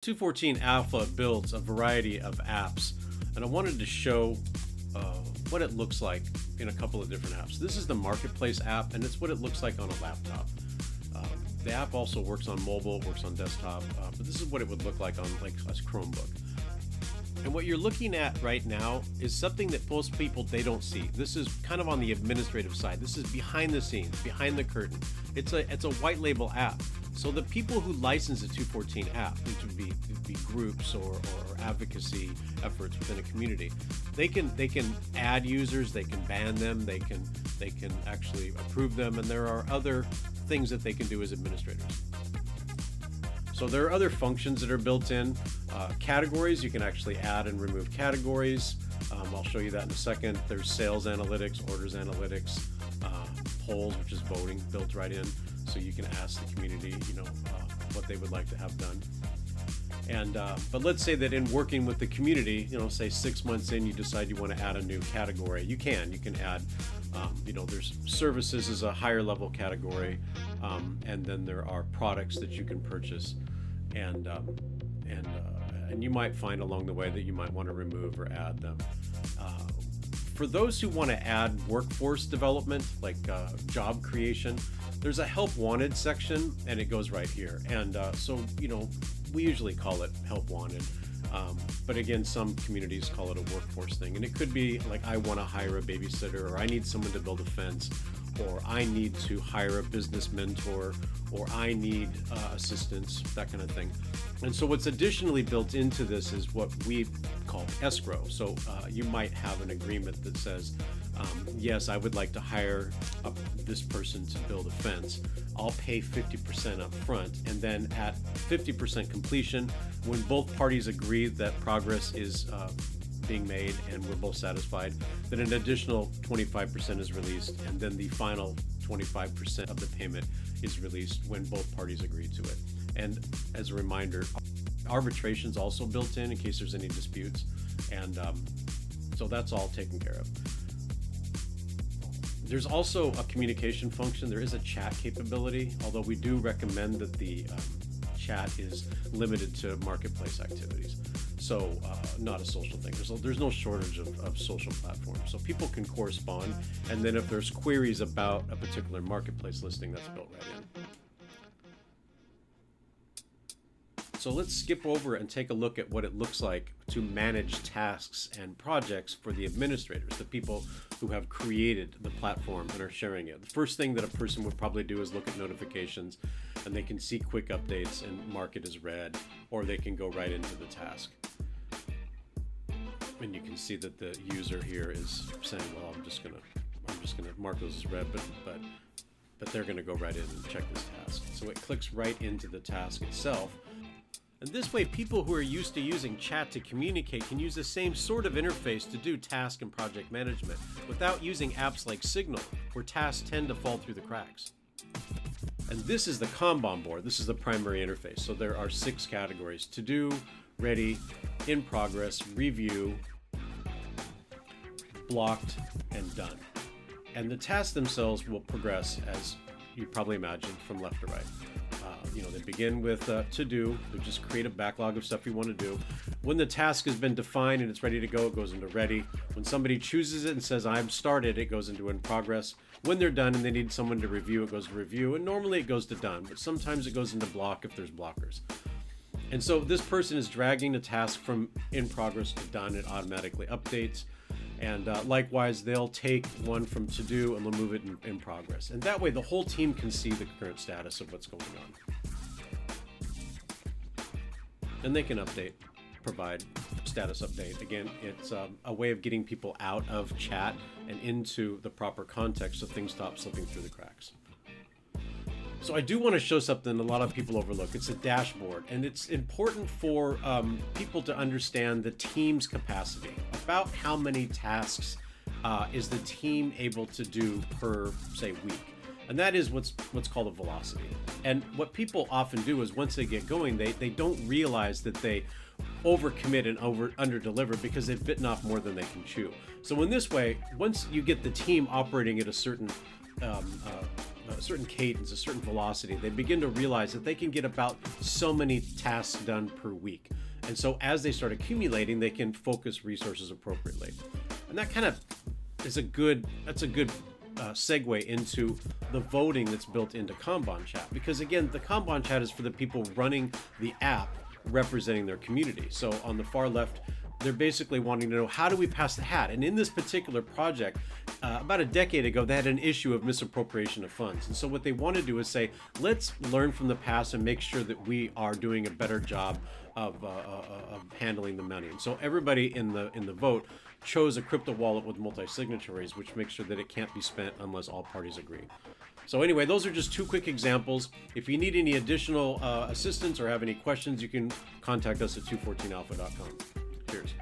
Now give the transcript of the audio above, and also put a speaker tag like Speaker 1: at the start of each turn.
Speaker 1: 214 Alpha builds a variety of apps, and I wanted to show what it looks like in a couple of different apps. This is the Marketplace app, and it's what it looks like on a laptop. The app also works on mobile, works on desktop, but this is what it would look like on like a Chromebook. And what you're looking at right now is something that most people, they don't see. This is kind of on the administrative side. This is behind the scenes, behind the curtain. It's a white label app. So the people who license the 214 app, which would be groups or advocacy efforts within a community, they can add users, they can ban them, they can actually approve them, and there are other things that they can do as administrators. So there are other functions that are built in. Categories, you can actually add and remove categories. I'll show you that in a second. There's sales analytics, orders analytics, polls, which is voting, built right in. So you can ask the community, what they would like to have done. And but let's say that in working with the community, say 6 months in, you decide you want to add a new category. You can add, there's services as a higher level category, and then there are products that you can purchase, and you might find along the way that you might want to remove or add them. For those who want to add workforce development, like job creation, there's a help wanted section, and it goes right here. And so we usually call it help wanted. But again, some communities call it a workforce thing. And it could be like, I want to hire a babysitter, or I need someone to build a fence, or I need to hire a business mentor, or I need assistance, that kind of thing. And so what's additionally built into this is what we call escrow. So you might have an agreement that says, yes, I would like to hire this person to build a fence. I'll pay 50% up front, and then at 50% completion, when both parties agree that progress is being made and we're both satisfied, then an additional 25% is released, and then the final 25% of the payment is released when both parties agree to it. And as a reminder, arbitration's also built in case there's any disputes, and so that's all taken care of. There's also a communication function. There is a chat capability, although we do recommend that the chat is limited to marketplace activities. So not a social thing. There's no shortage of social platforms. So people can correspond, and then if there's queries about a particular marketplace listing, that's built right in. So let's skip over and take a look at what it looks like to manage tasks and projects for the administrators, the people who have created the platform and are sharing it. The first thing that a person would probably do is look at notifications, and they can see quick updates and mark it as read, or they can go right into the task. And you can see that the user here is saying, well, I'm just gonna mark those as read, but they're gonna go right in and check this task. So it clicks right into the task itself. And this way, people who are used to using chat to communicate can use the same sort of interface to do task and project management without using apps like Signal, where tasks tend to fall through the cracks. And this is the Kanban board. This is the primary interface. So there are 6 categories: to do, ready, in progress, review, blocked, and done. And the tasks themselves will progress, as you probably imagine, from left to right. They begin with to do. They just create a backlog of stuff you want to do. When the task has been defined and it's ready to go, it goes into ready. When somebody chooses it and says, I'm started, it goes into in progress. When they're done and they need someone to review, it goes to review. And normally it goes to done, but sometimes it goes into block if there's blockers. And so this person is dragging the task from in progress to done. It automatically updates. And likewise, they'll take one from to do and they'll move it in progress. And that way, the whole team can see the current status of what's going on. And they can update, provide status update. Again, it's a way of getting people out of chat and into the proper context so things stop slipping through the cracks. So I do want to show something a lot of people overlook. It's a dashboard, and it's important for people to understand the team's capacity, about how many tasks is the team able to do per, say, week. And that is what's called a velocity. And what people often do is once they get going, they don't realize that they overcommit and under-deliver because they've bitten off more than they can chew. So in this way, once you get the team operating at a certain a certain cadence, a certain velocity, they begin to realize that they can get about so many tasks done per week. And so as they start accumulating, they can focus resources appropriately. And that kind of is a good segue into the voting that's built into Kanban chat. Because again, the Kanban chat is for the people running the app representing their community. So on the far left, they're basically wanting to know, how do we pass the hat? And in this particular project, about a decade ago, they had an issue of misappropriation of funds. And so what they want to do is say, let's learn from the past and make sure that we are doing a better job of handling the money. And so everybody in the vote chose a crypto wallet with multi-signatories, which makes sure that it can't be spent unless all parties agree. So anyway, those are just two quick examples. If you need any additional assistance or have any questions, you can contact us at 214alpha.com. Cheers.